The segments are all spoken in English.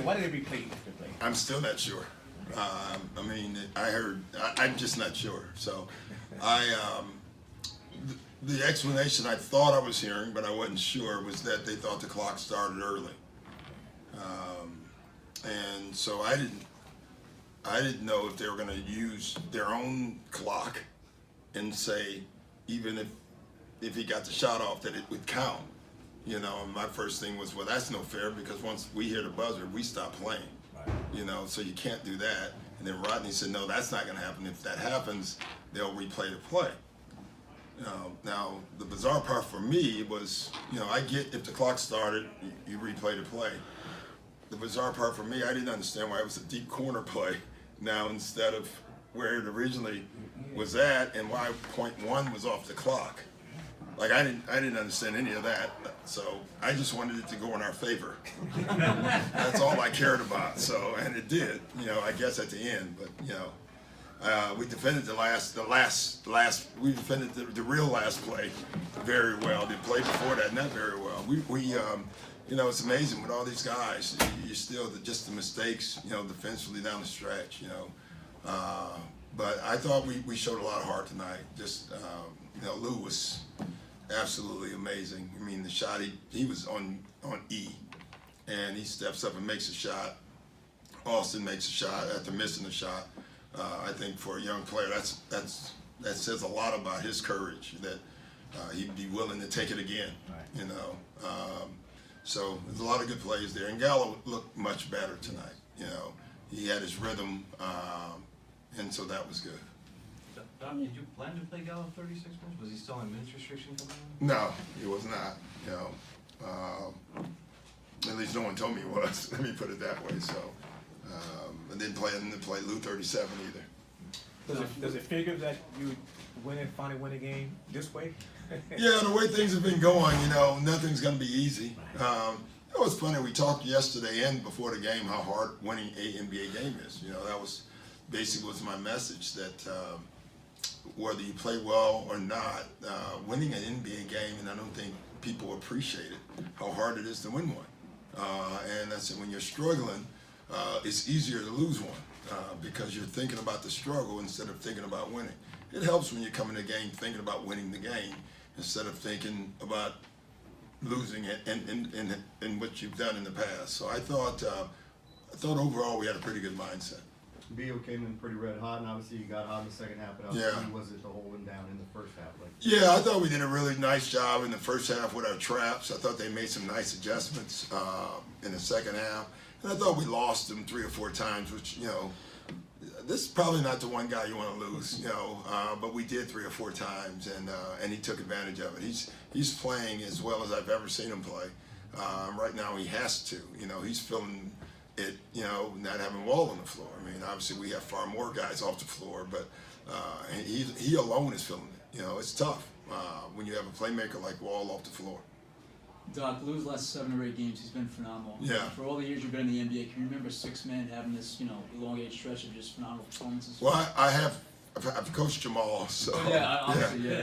Why did they replay the play? I'm still not sure. I mean, I'm just not sure. So, the explanation I thought I was hearing, but I wasn't sure, was that they thought the clock started early. And so I didn't know if they were going to use their own clock and say, even if he got the shot off, that it would count. You know, and my first thing was, well, that's no fair, because once we hear the buzzer, we stop playing. Right. You know, so you can't do that. And then Rodney said, no, that's not going to happen. If that happens, they'll replay the play. Now, the bizarre part for me was, you know, I get if the clock started, you replay the play. The bizarre part for me, I didn't understand why it was a deep corner play now instead of where it originally was at, and why .1 was off the clock. Like, I didn't understand any of that, so I just wanted it to go in our favor. That's all I cared about. So, and it did, you know, I guess at the end. But you know, we defended we defended the real last play very well. The play before that, not very well. You know, it's amazing with all these guys. You still just the mistakes, you know, defensively down the stretch. You know, but I thought we showed a lot of heart tonight. Just you know, Lou was absolutely amazing. I mean, the shot, he was on E, and he steps up and makes a shot. Austin makes a shot after missing a shot. I think for a young player, that says a lot about his courage, that he'd be willing to take it again. Right. You know, so there's a lot of good plays there, and Gallo looked much better tonight. You know, he had his rhythm, and so that was good. Don, did you plan to play Gallo 36 minutes? Was he still on minutes restriction coming in? No, he was not. You know, at least no one told me he was. Let me put it that way. So, and didn't play Lou 37 either. Does it figure that you finally win a game this way? Yeah, the way things have been going, you know, nothing's going to be easy. It was funny. We talked yesterday and before the game how hard winning a NBA game is. You know, that was basically was my message, that whether you play well or not, winning an NBA game, and I don't think people appreciate it, how hard it is to win one. And I said, when you're struggling, it's easier to lose one because you're thinking about the struggle instead of thinking about winning. It helps when you come in the game thinking about winning the game instead of thinking about losing it and what you've done in the past. So I thought overall we had a pretty good mindset. Beal came in pretty red hot, and obviously you got hot in the second half, but yeah. Was it the holding down in the first half? Yeah, I thought we did a really nice job in the first half with our traps. I thought they made some nice adjustments in the second half. And I thought we lost them 3 or 4 times, which, you know, this is probably not the one guy you want to lose, you know, but we did 3 or 4 times, and he took advantage of it. He's playing as well as I've ever seen him play. Right now he has to, you know, he's feeling it, you know, not having Wall on the floor. I mean, obviously we have far more guys off the floor, but he alone is feeling it. You know, it's tough when you have a playmaker like Wall off the floor. Doc, Lou's last 7 or 8 games, he's been phenomenal. Yeah. For all the years you've been in the NBA, can you remember 6 men having this, you know, elongated stretch of just phenomenal performances? Well, I've coached Jamal, so yeah.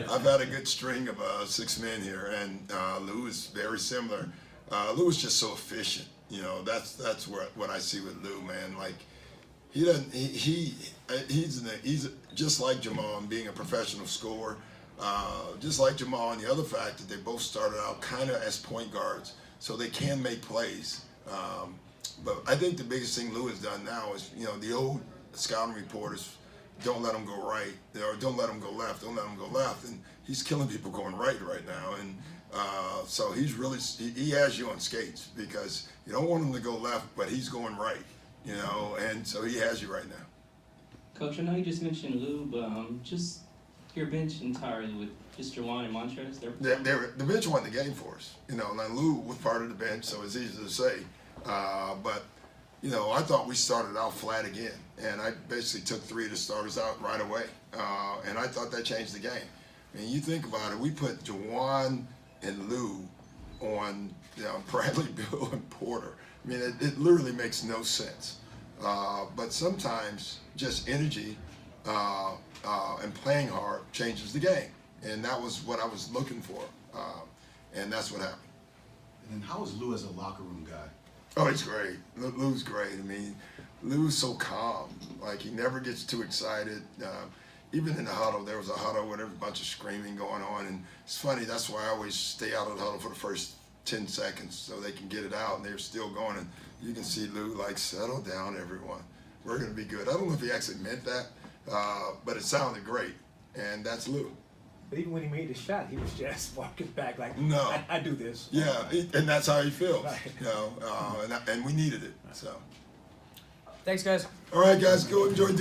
I've had a good string of 6 men here, and Lou is very similar. Lou is just so efficient. You know, that's what I see with Lou, man. Like, he's just like Jamal in being a professional scorer. Just like Jamal and the other fact that they both started out kind of as point guards, so they can make plays. But I think the biggest thing Lou has done now is, you know, the old scouting reporters don't let him go right, or don't let him go left, don't let him go left, and he's killing people going right now. And so he's really, he has you on skates because you don't want him to go left, but he's going right, you know, and so he has you right now. Coach, I know you just mentioned Lou, but just your bench entirely with just Juwan and Montrezl. The bench won the game for us, you know. Now Lou was part of the bench, so it's easy to say. But you know, I thought we started out flat again, and I basically took 3 of the starters out right away, and I thought that changed the game. I mean, you think about it, we put Juwan and Lou on, you know, Bradley, Beal, and Porter. I mean, it literally makes no sense. But sometimes just energy and playing hard changes the game, and that was what I was looking for, and that's what happened. And then how is Lou as a locker room guy? Oh, he's great. Lou's great. I mean, Lou's so calm. Like, he never gets too excited. Even in the huddle, there was a huddle where there was a bunch of screaming going on. And it's funny, that's why I always stay out of the huddle for the first 10 seconds so they can get it out, and they're still going. And you can see Lou, like, settle down, everyone. We're going to be good. I don't know if he actually meant that, but it sounded great. And that's Lou. But even when he made the shot, he was just walking back like, No. I do this. Yeah, and that's how he feels. Right. You know, and we needed it. So, Thanks, guys. all right, guys, go enjoy dinner.